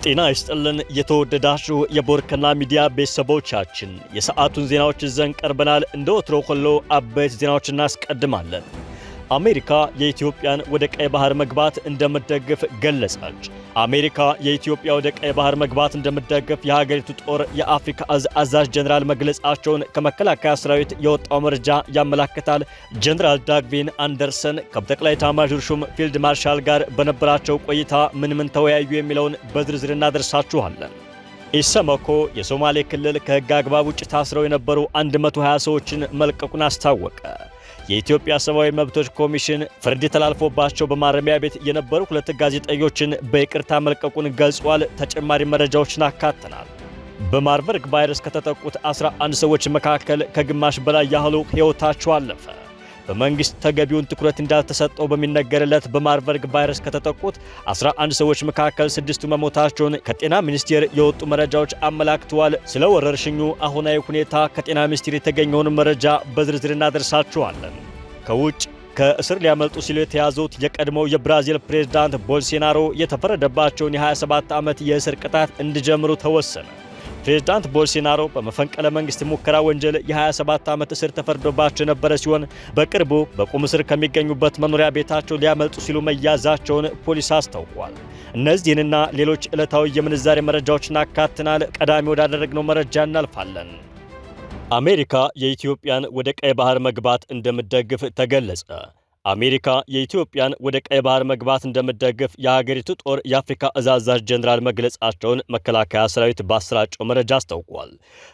ጤና ይስጥልን የተወደዳችሁ የቦርከና ሚዲያ ቤተሰቦቻችን የሰዓቱን ዜናዎች ይዘን ቀርበናል። እንደ ወትሮው ሁሉ አበይት ዜናዎችን እናስቀድማለን። አሜሪካ የኢትዮጵያን ወደ ቀይ ባህር መግባት እንደምትደግፍ ገለጸች። አሜሪካ የኢትዮጵያ ወደ ቀይ ባህር መግባት እንደምትደግፍ የሀገሪቱ ጦር የአፍሪካ እዝ አዛዥ ጀነራል መግለጻቸውን ከመከላከያ ሰራዊት የወጣው መረጃ ያመለክታል። ጀነራል ዳግቪን አንደርሰን ከጠቅላይ ኤታማዦር ሹም ፊልድ ማርሻል ጋር በነበራቸው ቆይታ ምን ተወያዩ የሚለውን በዝርዝር እናደርሳችኋለን። ኢሰመኮ የሶማሌ ክልል ከህግ አግባብ ውጭ ታስረው የነበሩ 120 ሰዎችን መልቀቁን አስታወቀ። የኢትዮጵያ ሰብአዊ መብቶች ኮሚሽን ፍርድ ተላልፎባቸው በማረሚያ ቤት የነበሩ 2 ጋዜጠኞችን በይቅርታ መልቀቁን ገልጿል። ተጨማሪ መረጃዎችን አካተናል። በማርበርግ ቫይረስ ከተጠቁት 11 ሰዎች መካከል ከግማሽ በላይ ያህሉ ሕይወታቸው አለፈ። በመንግስት ተገቢውን ትኩረት እንዳልተሰጠው በሚነገርለት በማርበርግ ቫይረስ ከተጠቁት 11 ሰዎች መካከል 6ቱ መሞታቸውን ከጤና ሚኒስቴር የወጡ መረጃዎች አመላክተዋል። ስለ ወረርሽኙ አሁናዊ ሁኔታ ከጤና ሚኒስቴር የተገኘውን መረጃ በዝርዝር እናደርሳችኋለን። ከውጭ ከእስር ሊያመልጡ ሲሉ የተያዙት የቀድሞው የብራዚል ፕሬዝዳንት ቦልሶናሮ የተፈረደባቸውን የ27 ዓመት የእስር ቅጣት እንዲጀምሩ ተወሰነ። ፕሬዝዳንት ቦልሶናሮ በመፈንቅለ መንግስት ሙከራ ወንጀል የ27 ዓመት እስር ተፈርዶባቸው የነበረ ሲሆን በቅርቡ በቁም እስር ከሚገኙበት መኖሪያ ቤታቸው ሊያመልጡ ሲሉ መያዛቸውን ፖሊስ አስታውቋል። እነዚህንና ሌሎች ዕለታዊ የምንዛሬ መረጃዎችን አካተናል። ቀዳሚ ወዳደረግነው መረጃ እናልፋለን። አሜሪካ የኢትዮጵያን ወደ ቀይ ባህር መግባት እንደምትደግፍ ተገለጸ። አሜሪካ የኢትዮጵያን ወደ ቀይ ባህር መግባት እንደምትደግፍ የሀገሪቱ ጦር የአፍሪካ እዝ አዛዥ ጀነራል መግለጻቸውን መከላከያ ሰራዊት ባሰራጨው መረጃ አስታውቋል።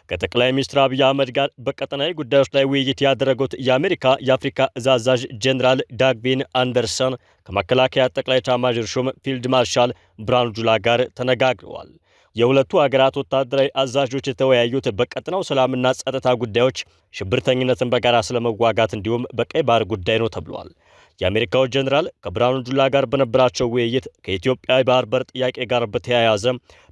ከጠቅላይ ሚኒስትር አብይ አህመድ ጋር በቀጠናዊ ጉዳዮች ላይ ውይይት ያደረጉት የአሜሪካ የአፍሪካ እዝ አዛዥ ጀነራል ዳግቪን አንደርሰን ከመከላከያ ጠቅላይ ኤታማዦር ሹም ፊልድ ማርሻል ብርሃኑ ጁላ ጋር ተነጋግረዋል። የሁለቱ ሀገራት ወታደራዊ አዛዦች የተወያዩት በቀጠናው ሰላምና ጸጥታ ጉዳዮች፣ ሽብርተኝነትን በጋራ ስለመዋጋት እንዲሁም በቀይ ባህር ጉዳይ ነው ተብሏል። የአሜሪካው ጀነራል ከብርሃኑ ጁላ ጋር በነበራቸው ውይይት ከኢትዮጵያ የባህር በር ጥያቄ ጋር በተያያዘ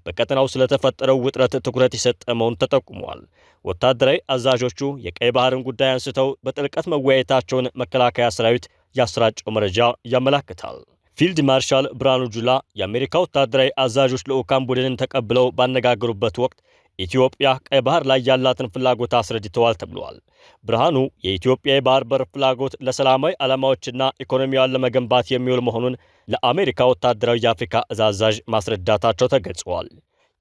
በቀጠናው ስለተፈጠረው ውጥረት ትኩረት የሰጠ መሆኑን ተጠቁሟል። ወታደራዊ አዛዦቹ የቀይ ባህርን ጉዳይ አንስተው በጥልቀት መወያየታቸውን መከላከያ ሰራዊት ያሰራጨው መረጃ ያመለክታል። ፊልድ ማርሻል ብርሃኑ ጁላ የአሜሪካ ወታደራዊ አዛዦች ልዑካን ቡድንን ተቀብለው ባነጋገሩበት ወቅት ኢትዮጵያ ቀይ ባህር ላይ ያላትን ፍላጎት አስረድተዋል ተብሏል። ብርሃኑ የኢትዮጵያ የባህር በር ፍላጎት ለሰላማዊ ዓላማዎችና ኢኮኖሚዋን ለመገንባት የሚውል መሆኑን ለአሜሪካ ወታደራዊ የአፍሪካ እዝ አዛዥ ማስረዳታቸው ተገልጸዋል።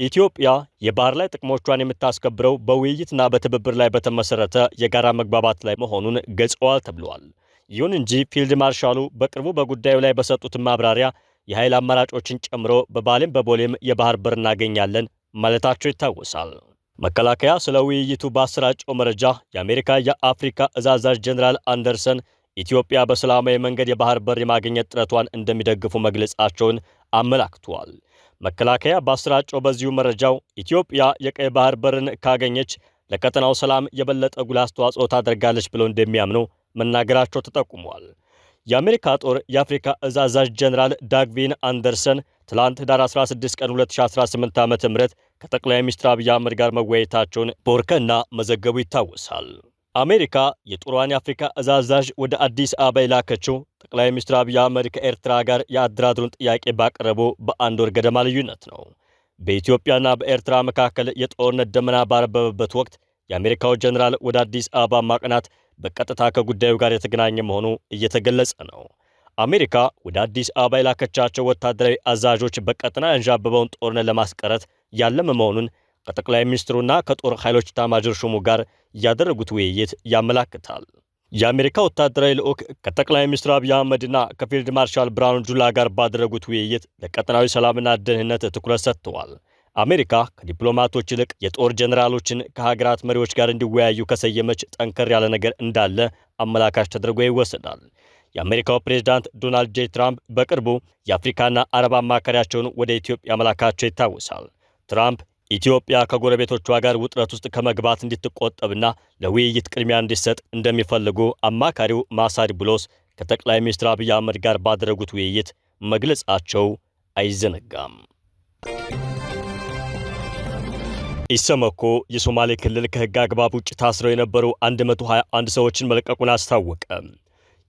ኢትዮጵያ የባህር ላይ ጥቅሞቿን የምታስከብረው በውይይትና በትብብር ላይ በተመሰረተ የጋራ መግባባት ላይ መሆኑን ገልጸዋል ተብሏል። ይሁን እንጂ ፊልድ ማርሻሉ በቅርቡ በጉዳዩ ላይ በሰጡት ማብራሪያ የኃይል አማራጮችን ጨምሮ በባሌም በቦሌም የባህር በር እናገኛለን ማለታቸው ይታወሳል። መከላከያ ስለ ውይይቱ ባሰራጨው መረጃ የአሜሪካ የአፍሪካ እዝ አዛዥ ጀነራል አንደርሰን ኢትዮጵያ በሰላማዊ መንገድ የባህር በር የማግኘት ጥረቷን እንደሚደግፉ መግለጻቸውን አመላክተዋል። መከላከያ ባሰራጨው በዚሁ መረጃው ኢትዮጵያ የቀይ ባህር በርን ካገኘች ለቀጠናው ሰላም የበለጠ ጉልህ አስተዋጽኦ ታደርጋለች ብለው እንደሚያምኑ መናገራቸው ተጠቁሟል። የአሜሪካ ጦር የአፍሪካ እዝ አዛዥ ጀነራል ዳግቪን አንደርሰን ትላንት ህዳር 16 ቀን 2018 ዓ.ም ከጠቅላይ ሚኒስትር አብይ አህመድ ጋር መወያየታቸውን ቦርከና መዘገቡ ይታወሳል። አሜሪካ የጦሯን የአፍሪካ እዝ አዛዥ ወደ አዲስ አበባ የላከችው ጠቅላይ ሚኒስትር አብይ አህመድ ከኤርትራ ጋር የአደራድሩን ጥያቄ ባቀረቡ በአንድ ወር ገደማ ልዩነት ነው። በኢትዮጵያና በኤርትራ መካከል የጦርነት ደመና ባረበበበት ወቅት የአሜሪካው ጀነራል ወደ አዲስ አበባ ማቅናት በቀጥታ ከጉዳዩ ጋር የተገናኘ መሆኑ እየተገለጸ ነው። አሜሪካ ወደ አዲስ አበባ የላከቻቸው ወታደራዊ አዛዦች በቀጠና ያንዣበበውን ጦርነት ለማስቀረት ያለመ መሆኑን ከጠቅላይ ሚኒስትሩና ከጦር ኃይሎች ኤታማዦር ሹሙ ጋር ያደረጉት ውይይት ያመለክታል። የአሜሪካ ወታደራዊ ልዑክ ከጠቅላይ ሚኒስትር አብይ አህመድና ከፊልድ ማርሻል ብርሃኑ ጁላ ጋር ባደረጉት ውይይት ለቀጠናዊ ሰላምና ደህንነት ትኩረት ሰጥተዋል። አሜሪካ ከዲፕሎማቶች ይልቅ የጦር ጀነራሎችን ከሀገራት መሪዎች ጋር እንዲወያዩ ከሰየመች ጠንከር ያለ ነገር እንዳለ አመላካች ተደርጎ ይወሰዳል። የአሜሪካው ፕሬዝዳንት ዶናልድ ጄ ትራምፕ በቅርቡ የአፍሪካና አረብ አማካሪያቸውን ወደ ኢትዮጵያ መላካቸው ይታወሳል። ትራምፕ ኢትዮጵያ ከጎረቤቶቿ ጋር ውጥረት ውስጥ ከመግባት እንድትቆጠብና ለውይይት ቅድሚያ እንዲሰጥ እንደሚፈልጉ አማካሪው ማሳድ ብሎስ ከጠቅላይ ሚኒስትር አብይ አህመድ ጋር ባደረጉት ውይይት መግለጻቸው አይዘነጋም። ኢሰመኮ የሶማሌ ክልል ከህግ አግባብ ውጭ ታስረው የነበሩ 121 ሰዎችን መልቀቁን አስታወቀ።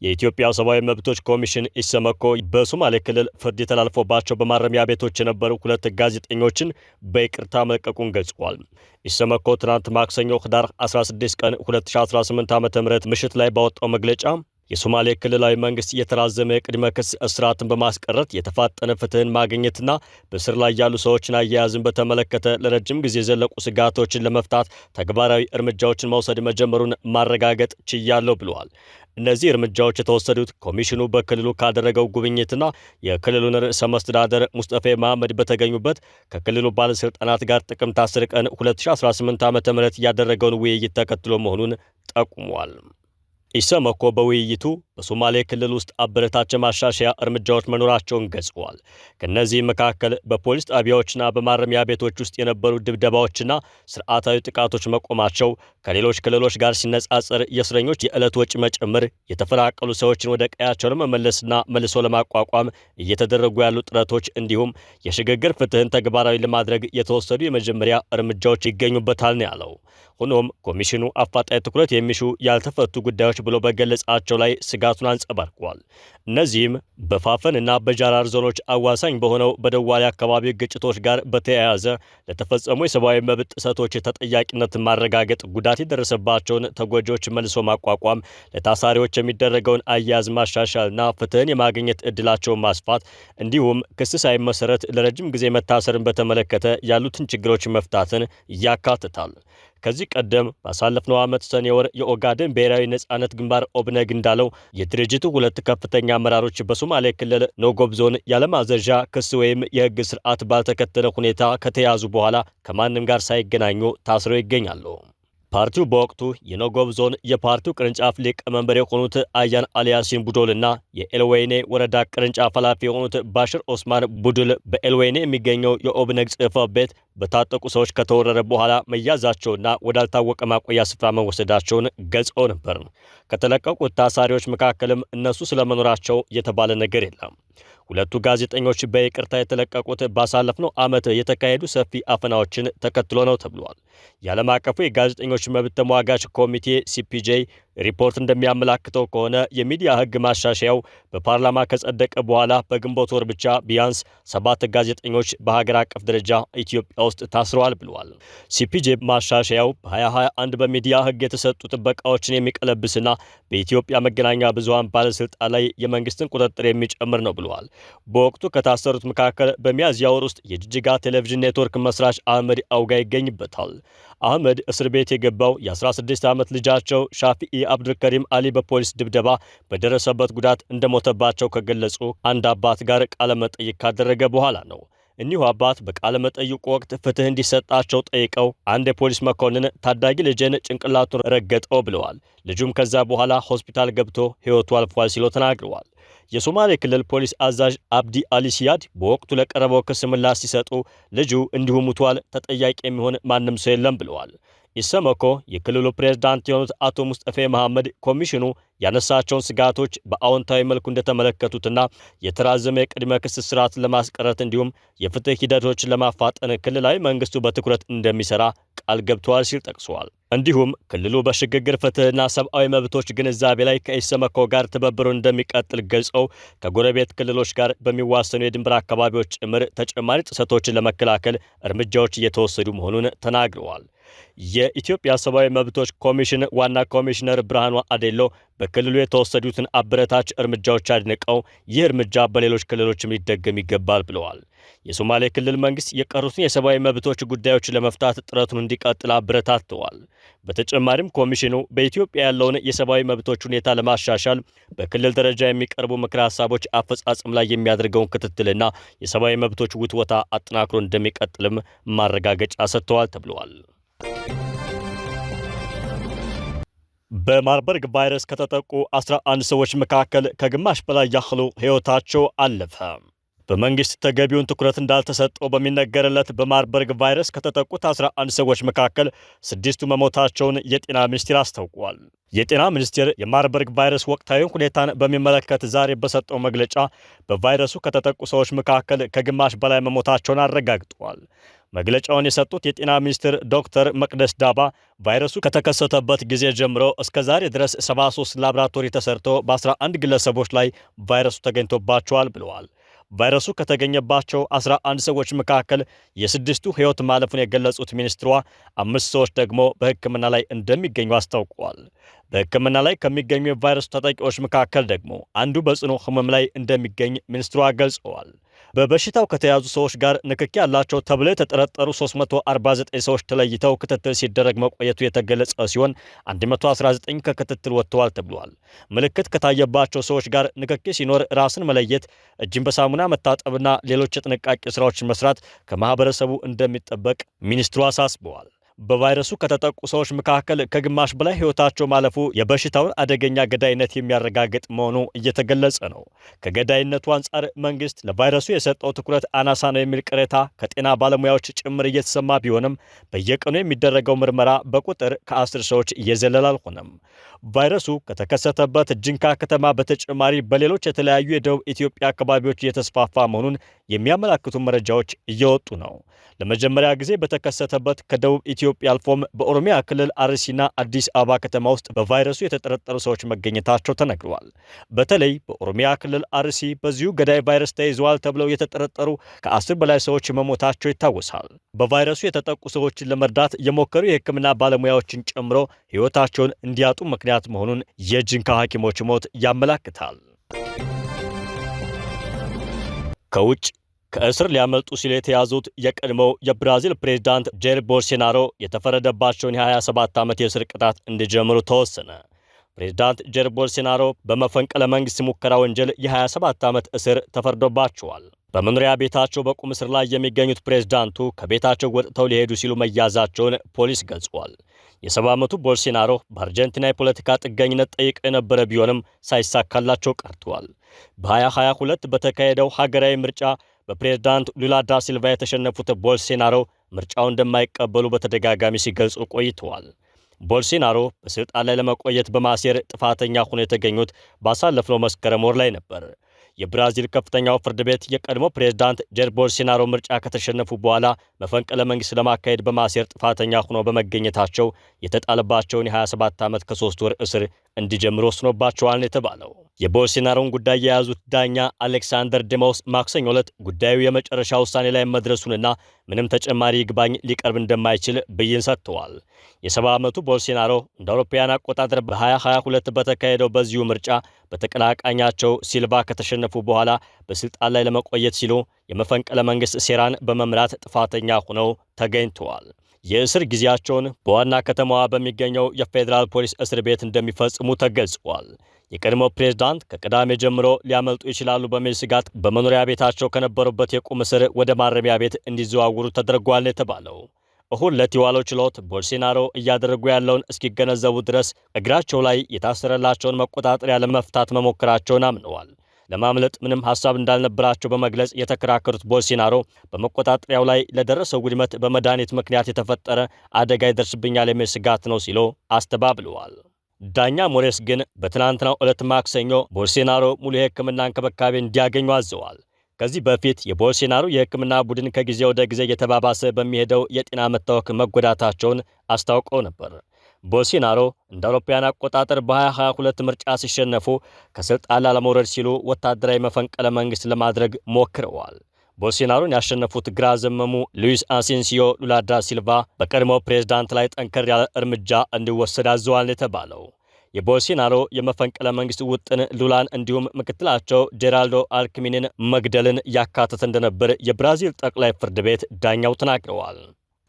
የኢትዮጵያ ሰብአዊ መብቶች ኮሚሽን ኢሰመኮ በሶማሌ ክልል ፍርድ ተላልፎባቸው በማረሚያ ቤቶች የነበሩ 2 ጋዜጠኞችን በይቅርታ መልቀቁን ገልጿል። ኢሰመኮ ትናንት ማክሰኞ ህዳር 16 ቀን 2018 ዓ.ም ምሽት ላይ ባወጣው መግለጫ የሶማሌ ክልላዊ መንግስት የተራዘመ የቅድመ ክስ እስራትን በማስቀረት የተፋጠነ ፍትህን ማግኘትና በስር ላይ ያሉ ሰዎችን አያያዝን በተመለከተ ለረጅም ጊዜ የዘለቁ ስጋቶችን ለመፍታት ተግባራዊ እርምጃዎችን መውሰድ መጀመሩን ማረጋገጥ ችያለሁ ብለዋል። እነዚህ እርምጃዎች የተወሰዱት ኮሚሽኑ በክልሉ ካደረገው ጉብኝትና የክልሉን ርዕሰ መስተዳደር ሙስጠፌ መሐመድ በተገኙበት ከክልሉ ባለስልጣናት ጋር ጥቅምት 10 ቀን 2018 ዓ.ም ያደረገውን ውይይት ተከትሎ መሆኑን ጠቁሟል። ኢሰመኮ በውይይቱ በሶማሌ ክልል ውስጥ አበረታች ማሻሻያ እርምጃዎች መኖራቸውን ገልጸዋል። ከነዚህ መካከል በፖሊስ ጣቢያዎችና በማረሚያ ቤቶች ውስጥ የነበሩ ድብደባዎችና ስርዓታዊ ጥቃቶች መቆማቸው፣ ከሌሎች ክልሎች ጋር ሲነጻጸር የእስረኞች የዕለት ወጪ መጨመር፣ የተፈናቀሉ ሰዎችን ወደ ቀያቸው ለመመለስና መልሶ ለማቋቋም እየተደረጉ ያሉ ጥረቶች እንዲሁም የሽግግር ፍትህን ተግባራዊ ለማድረግ የተወሰዱ የመጀመሪያ እርምጃዎች ይገኙበታል ነው ያለው። ሆኖም ኮሚሽኑ አፋጣኝ ትኩረት የሚሹ ያልተፈቱ ጉዳዮች ብሎ በገለጻቸው ላይ ስጋቱን አንጸባርቋል። እነዚህም በፋፈንና በጃራር ዞኖች አዋሳኝ በሆነው በደዋሌ አካባቢ ግጭቶች ጋር በተያያዘ ለተፈጸሙ የሰብአዊ መብት ጥሰቶች ተጠያቂነትን ማረጋገጥ፣ ጉዳት የደረሰባቸውን ተጎጂዎች መልሶ ማቋቋም፣ ለታሳሪዎች የሚደረገውን አያያዝ ማሻሻልና ፍትህን የማግኘት እድላቸውን ማስፋት እንዲሁም ክስ ሳይመሰረት ለረጅም ጊዜ መታሰርን በተመለከተ ያሉትን ችግሮች መፍታትን ያካትታል። ከዚህ ቀደም ባሳለፍነው ዓመት ሰኔ ወር የኦጋዴን ብሔራዊ ነጻነት ግንባር ኦብነግ እንዳለው የድርጅቱ 2 ከፍተኛ አመራሮች በሶማሌ ክልል ኖጎብ ዞን ያለማዘዣ ክስ ወይም የህግ ስርዓት ባልተከተለ ሁኔታ ከተያዙ በኋላ ከማንም ጋር ሳይገናኙ ታስረው ይገኛሉ። ፓርቲው በወቅቱ የኖጎብ ዞን የፓርቲው ቅርንጫፍ ሊቀመንበር የሆኑት አያን አሊያሲን ቡዶልና የኤልወይኔ ወረዳ ቅርንጫፍ ኃላፊ የሆኑት ባሽር ኦስማን ቡዱል በኤልወይኔ የሚገኘው የኦብነግ ጽሕፈት ቤት በታጠቁ ሰዎች ከተወረረ በኋላ መያዛቸውና ወዳልታወቀ ማቆያ ስፍራ መወሰዳቸውን ገልጸው ነበር። ከተለቀቁት ታሳሪዎች መካከልም እነሱ ስለመኖራቸው የተባለ ነገር የለም። 2 ጋዜጠኞች በይቅርታ የተለቀቁት ባሳለፍነው ዓመት የተካሄዱ ሰፊ አፈናዎችን ተከትሎ ነው ተብሏል። የዓለም አቀፉ የጋዜጠኞች መብት ተሟጋች ኮሚቴ ሲፒጄ ሪፖርት እንደሚያመላክተው ከሆነ የሚዲያ ህግ ማሻሻያው በፓርላማ ከጸደቀ በኋላ በግንቦት ወር ብቻ ቢያንስ 7 ጋዜጠኞች በሀገር አቀፍ ደረጃ ኢትዮጵያ ውስጥ ታስረዋል ብለዋል። ሲፒጄ ማሻሻያው በ2021 በሚዲያ ህግ የተሰጡ ጥበቃዎችን የሚቀለብስና በኢትዮጵያ መገናኛ ብዙሃን ባለስልጣን ላይ የመንግስትን ቁጥጥር የሚጨምር ነው ብለዋል። በወቅቱ ከታሰሩት መካከል በሚያዝያ ወር ውስጥ የጅጅጋ ቴሌቪዥን ኔትወርክ መስራች አህመድ አውጋ ይገኝበታል። አህመድ እስር ቤት የገባው የ16 ዓመት ልጃቸው ሻፊኢ አብዱልከሪም አሊ በፖሊስ ድብደባ በደረሰበት ጉዳት እንደሞተባቸው ከገለጹ አንድ አባት ጋር ቃለ መጠይቅ ካደረገ በኋላ ነው። እኒሁ አባት በቃለ መጠይቁ ወቅት ፍትህ እንዲሰጣቸው ጠይቀው አንድ የፖሊስ መኮንን ታዳጊ ልጅን ጭንቅላቱን ረገጠው ብለዋል። ልጁም ከዛ በኋላ ሆስፒታል ገብቶ ህይወቱ አልፏል ሲሉ ተናግረዋል። የሶማሌ ክልል ፖሊስ አዛዥ አብዲ አሊ ሲያድ በወቅቱ ለቀረበው ክስ ምላሽ ሲሰጡ ልጁ እንዲሁ ሙቷል፣ ተጠያቂ የሚሆን ማንም ሰው የለም ብለዋል። ኢሰመኮ የክልሉ ፕሬዝዳንት የሆኑት አቶ ሙስጠፌ መሐመድ ኮሚሽኑ ያነሳቸውን ስጋቶች በአዎንታዊ መልኩ እንደተመለከቱትና የተራዘመ የቅድመ ክስ ስርዓትን ለማስቀረት እንዲሁም የፍትህ ሂደቶችን ለማፋጠን ክልላዊ መንግስቱ በትኩረት እንደሚሰራ ቃል ገብተዋል ሲል ጠቅሰዋል። እንዲሁም ክልሉ በሽግግር ፍትህና ሰብአዊ መብቶች ግንዛቤ ላይ ከኢሰመኮ ጋር ትብብሩን እንደሚቀጥል ገልጸው ከጎረቤት ክልሎች ጋር በሚዋሰኑ የድንበር አካባቢዎች ጭምር ተጨማሪ ጥሰቶችን ለመከላከል እርምጃዎች እየተወሰዱ መሆኑን ተናግረዋል። የኢትዮጵያ ሰብአዊ መብቶች ኮሚሽን ዋና ኮሚሽነር ብርሃኑ አዴሎ በክልሉ የተወሰዱትን አበረታች እርምጃዎች አድንቀው ይህ እርምጃ በሌሎች ክልሎችም ሊደገም ይገባል ብለዋል። የሶማሌ ክልል መንግስት የቀሩትን የሰብአዊ መብቶች ጉዳዮች ለመፍታት ጥረቱን እንዲቀጥል አበረታተዋል። በተጨማሪም ኮሚሽኑ በኢትዮጵያ ያለውን የሰብአዊ መብቶች ሁኔታ ለማሻሻል በክልል ደረጃ የሚቀርቡ ምክረ ሀሳቦች አፈጻጸም ላይ የሚያደርገውን ክትትልና የሰብአዊ መብቶች ውትወታ አጠናክሮ እንደሚቀጥልም ማረጋገጫ ሰጥተዋል ተብለዋል። በማርበርግ ቫይረስ ከተጠቁ 11 ሰዎች መካከል ከግማሽ በላይ ያህሉ ሕይወታቸው አለፈ። በመንግስት ተገቢውን ትኩረት እንዳልተሰጠው በሚነገርለት በማርበርግ ቫይረስ ከተጠቁት 11 ሰዎች መካከል 6ቱ መሞታቸውን የጤና ሚኒስቴር አስታውቋል። የጤና ሚኒስቴር የማርበርግ ቫይረስ ወቅታዊ ሁኔታን በሚመለከት ዛሬ በሰጠው መግለጫ በቫይረሱ ከተጠቁ ሰዎች መካከል ከግማሽ በላይ መሞታቸውን አረጋግጧል። መግለጫውን የሰጡት የጤና ሚኒስትር ዶክተር መቅደስ ዳባ ቫይረሱ ከተከሰተበት ጊዜ ጀምሮ እስከ ዛሬ ድረስ 73 ላቦራቶሪ ተሰርቶ በ11 ግለሰቦች ላይ ቫይረሱ ተገኝቶባቸዋል ብለዋል። ቫይረሱ ከተገኘባቸው 11 ሰዎች መካከል የ6ቱ ሕይወት ማለፉን የገለጹት ሚኒስትሯ 5 ሰዎች ደግሞ በሕክምና ላይ እንደሚገኙ አስታውቀዋል። በሕክምና ላይ ከሚገኙ የቫይረሱ ተጠቂዎች መካከል ደግሞ አንዱ በጽኑ ሕመም ላይ እንደሚገኝ ሚኒስትሯ ገልጸዋል። በበሽታው ከተያዙ ሰዎች ጋር ንክኪ ያላቸው ተብለው የተጠረጠሩ 349 ሰዎች ተለይተው ክትትል ሲደረግ መቆየቱ የተገለጸ ሲሆን 119 ከክትትል ወጥተዋል ተብሏል። ምልክት ከታየባቸው ሰዎች ጋር ንክኪ ሲኖር ራስን መለየት፣ እጅን በሳሙና መታጠብና ሌሎች የጥንቃቄ ስራዎችን መስራት ከማህበረሰቡ እንደሚጠበቅ ሚኒስትሩ አሳስበዋል። በቫይረሱ ከተጠቁ ሰዎች መካከል ከግማሽ በላይ ሕይወታቸው ማለፉ የበሽታውን አደገኛ ገዳይነት የሚያረጋግጥ መሆኑ እየተገለጸ ነው። ከገዳይነቱ አንጻር መንግስት ለቫይረሱ የሰጠው ትኩረት አናሳ ነው የሚል ቅሬታ ከጤና ባለሙያዎች ጭምር እየተሰማ ቢሆንም በየቀኑ የሚደረገው ምርመራ በቁጥር ከ10 ሰዎች እየዘለለ አልሆነም። ቫይረሱ ከተከሰተበት ጅንካ ከተማ በተጨማሪ በሌሎች የተለያዩ የደቡብ ኢትዮጵያ አካባቢዎች እየተስፋፋ መሆኑን የሚያመላክቱ መረጃዎች እየወጡ ነው። ለመጀመሪያ ጊዜ በተከሰተበት ከደቡብ ኢትዮጵያ አልፎም በኦሮሚያ ክልል አርሲና አዲስ አበባ ከተማ ውስጥ በቫይረሱ የተጠረጠሩ ሰዎች መገኘታቸው ተነግረዋል። በተለይ በኦሮሚያ ክልል አርሲ በዚሁ ገዳይ ቫይረስ ተይዘዋል ተብለው የተጠረጠሩ ከ10 በላይ ሰዎች መሞታቸው ይታወሳል። በቫይረሱ የተጠቁ ሰዎችን ለመርዳት የሞከሩ የሕክምና ባለሙያዎችን ጨምሮ ሕይወታቸውን እንዲያጡ ምክንያት መሆኑን የጅንካ ሐኪሞች ሞት ያመላክታል። ከውጭ ከእስር ሊያመልጡ ሲሉ የተያዙት የቀድሞው የብራዚል ፕሬዝዳንት ጄር ቦልሶናሮ የተፈረደባቸውን የ27 ዓመት የእስር ቅጣት እንዲጀምሩ ተወሰነ። ፕሬዝዳንት ጄር ቦልሶናሮ በመፈንቅለ መንግሥት ሙከራ ወንጀል የ27 ዓመት እስር ተፈርዶባቸዋል። በመኖሪያ ቤታቸው በቁም እስር ላይ የሚገኙት ፕሬዝዳንቱ ከቤታቸው ወጥተው ሊሄዱ ሲሉ መያዛቸውን ፖሊስ ገልጿል። የ70 ዓመቱ ቦልሶናሮ በአርጀንቲና የፖለቲካ ጥገኝነት ጠይቀው የነበረ ቢሆንም ሳይሳካላቸው ቀርተዋል። በ2022 በተካሄደው ሀገራዊ ምርጫ በፕሬዝዳንት ሉላ ዳ ሲልቫ የተሸነፉት ቦልሶናሮ ምርጫውን እንደማይቀበሉ በተደጋጋሚ ሲገልጹ ቆይተዋል። ቦልሶናሮ በስልጣን ላይ ለመቆየት በማሴር ጥፋተኛ ሆነው የተገኙት ባሳለፍነው መስከረም ወር ላይ ነበር። የብራዚል ከፍተኛው ፍርድ ቤት የቀድሞ ፕሬዝዳንት ጄር ቦልሶናሮ ምርጫ ከተሸነፉ በኋላ መፈንቅለ መንግሥት ለማካሄድ በማሴር ጥፋተኛ ሆነው በመገኘታቸው የተጣለባቸውን የ27 ዓመት ከ3 ወር እስር እንዲጀምሩ ወስኖባቸዋል ነው የተባለው። የቦልሶናሮን ጉዳይ የያዙት ዳኛ አሌክሳንደር ዴሞስ ማክሰኞ ዕለት ጉዳዩ የመጨረሻ ውሳኔ ላይ መድረሱንና ምንም ተጨማሪ ይግባኝ ሊቀርብ እንደማይችል ብይን ሰጥተዋል። የ70 ዓመቱ ቦልሶናሮ እንደ አውሮፓውያን አቆጣጠር በ2022 በተካሄደው በዚሁ ምርጫ በተቀናቃኛቸው ሲልቫ ከተሸነፉ በኋላ በስልጣን ላይ ለመቆየት ሲሉ የመፈንቅለ መንግሥት ሴራን በመምራት ጥፋተኛ ሆነው ተገኝተዋል። የእስር ጊዜያቸውን በዋና ከተማዋ በሚገኘው የፌዴራል ፖሊስ እስር ቤት እንደሚፈጽሙ ተገልጿል። የቀድሞ ፕሬዝዳንት ከቅዳሜ ጀምሮ ሊያመልጡ ይችላሉ በሚል ስጋት በመኖሪያ ቤታቸው ከነበሩበት የቁም እስር ወደ ማረሚያ ቤት እንዲዘዋውሩ ተደርጓል ነው የተባለው። እሁድ ዕለት የዋለው ችሎት ቦልሶናሮ እያደረጉ ያለውን እስኪገነዘቡ ድረስ እግራቸው ላይ የታሰረላቸውን መቆጣጠሪያ ለመፍታት መሞከራቸውን አምነዋል። ለማምለጥ ምንም ሐሳብ እንዳልነበራቸው በመግለጽ የተከራከሩት ቦልሶናሮ በመቆጣጠሪያው ላይ ለደረሰው ውድመት በመድኃኒት ምክንያት የተፈጠረ አደጋ ይደርስብኛል የሚል ስጋት ነው ሲሉ አስተባብለዋል። ዳኛ ሞሬስ ግን በትናንትናው ዕለት ማክሰኞ ቦልሶናሮ ሙሉ የሕክምና እንክብካቤ እንዲያገኙ አዘዋል። ከዚህ በፊት የቦልሶናሮ የሕክምና ቡድን ከጊዜ ወደ ጊዜ እየተባባሰ በሚሄደው የጤና መታወክ መጎዳታቸውን አስታውቀው ነበር። ቦልሶናሮ እንደ አውሮፓውያን አቆጣጠር በ2022 ምርጫ ሲሸነፉ ከስልጣን ላለመውረድ ሲሉ ወታደራዊ መፈንቅለ መንግሥት ለማድረግ ሞክረዋል። ቦልሶናሮን ያሸነፉት ግራ ዘመሙ ሉዊስ ኢናሲዮ ሉላ ዳ ሲልቫ በቀድሞው ፕሬዝዳንት ላይ ጠንከር ያለ እርምጃ እንዲወሰድ አዘዋል የተባለው የቦልሶናሮ የመፈንቅለ መንግሥት ውጥን ሉላን እንዲሁም ምክትላቸው ጄራልዶ አልክሚንን መግደልን ያካተተ እንደነበር የብራዚል ጠቅላይ ፍርድ ቤት ዳኛው ተናግረዋል።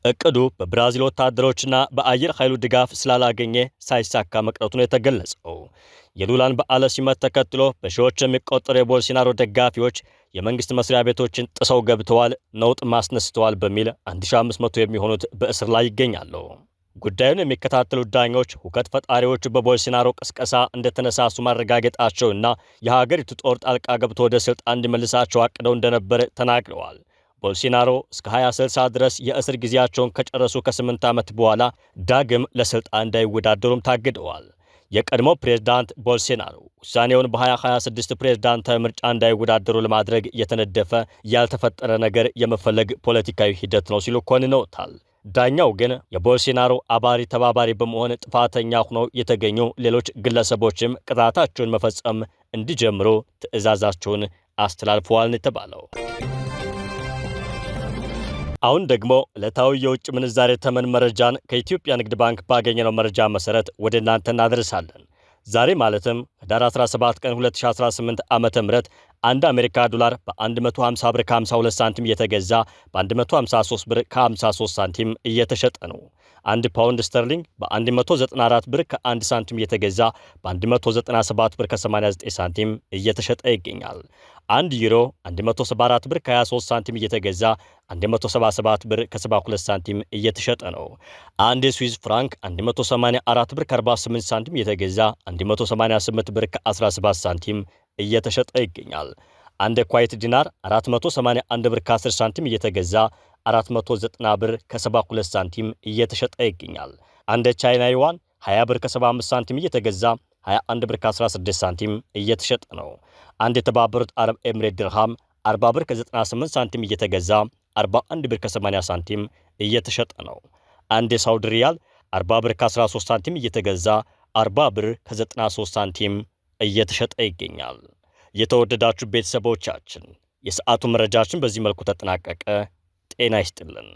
እቅዱ በብራዚል ወታደሮችና በአየር ኃይሉ ድጋፍ ስላላገኘ ሳይሳካ መቅረቱን የተገለጸው የሉላን በዓለ ሲመት ተከትሎ በሺዎች የሚቆጠሩ የቦልሶናሮ ደጋፊዎች የመንግስት መስሪያ ቤቶችን ጥሰው ገብተዋል፣ ነውጥ ማስነስተዋል በሚል 1500 የሚሆኑት በእስር ላይ ይገኛሉ። ጉዳዩን የሚከታተሉት ዳኞች ሁከት ፈጣሪዎቹ በቦልሶናሮ ቅስቀሳ እንደተነሳሱ ማረጋገጣቸውና የሀገሪቱ ጦር ጣልቃ ገብቶ ወደ ስልጣን እንዲመልሳቸው አቅደው እንደነበር ተናግረዋል። ቦልሶናሮ እስከ 2060 ድረስ የእስር ጊዜያቸውን ከጨረሱ ከ8 ዓመት በኋላ ዳግም ለስልጣን እንዳይወዳደሩም ታግደዋል። የቀድሞ ፕሬዝዳንት ቦልሶናሮ ውሳኔውን በ2026 ፕሬዝዳንታዊ ምርጫ እንዳይወዳደሩ ለማድረግ የተነደፈ ያልተፈጠረ ነገር የመፈለግ ፖለቲካዊ ሂደት ነው ሲሉ ኮንነውታል። ዳኛው ግን የቦልሶናሮ አባሪ ተባባሪ በመሆን ጥፋተኛ ሆነው የተገኙ ሌሎች ግለሰቦችም ቅጣታቸውን መፈጸም እንዲጀምሩ ትዕዛዛቸውን አስተላልፈዋል ነው የተባለው። አሁን ደግሞ ዕለታዊ የውጭ ምንዛሬ ተመን መረጃን ከኢትዮጵያ ንግድ ባንክ ባገኘነው መረጃ መሰረት ወደ እናንተ እናደርሳለን። ዛሬ ማለትም ህዳር 17 ቀን 2018 ዓመተ ምህረት አንድ አሜሪካ ዶላር በ150 ብር ከ52 ሳንቲም እየተገዛ በ153 ብር ከ53 ሳንቲም እየተሸጠ ነው። አንድ ፓውንድ ስተርሊንግ በ194 ብር ከ1 ሳንቲም እየተገዛ በ197 ብር ከ89 ሳንቲም እየተሸጠ ይገኛል። አንድ ዩሮ 174 ብር ከ23 ሳንቲም እየተገዛ 177 ብር ከ72 ሳንቲም እየተሸጠ ነው። አንድ የስዊዝ ፍራንክ 184 ብር ከ48 ሳንቲም እየተገዛ 188 ብር ከ17 ሳንቲም እየተሸጠ ይገኛል። አንድ የኳይት ዲናር 481 ብር ከ10 ሳንቲም እየተገዛ 490 ብር ከ72 ሳንቲም እየተሸጠ ይገኛል። አንድ ቻይና ዩዋን 20 ብር ከ75 ሳንቲም እየተገዛ 21 ብር ከ16 ሳንቲም እየተሸጠ ነው። አንድ የተባበሩት አረብ ኤምሬት ድርሃም 40 ብር ከ98 ሳንቲም እየተገዛ 41 ብር ከ80 ሳንቲም እየተሸጠ ነው። አንድ የሳውዲ ሪያል 40 ብር ከ13 ሳንቲም እየተገዛ 40 ብር ከ93 ሳንቲም እየተሸጠ ይገኛል። የተወደዳችሁ ቤተሰቦቻችን የሰዓቱ መረጃችን በዚህ መልኩ ተጠናቀቀ። ጤና ይስጥልን።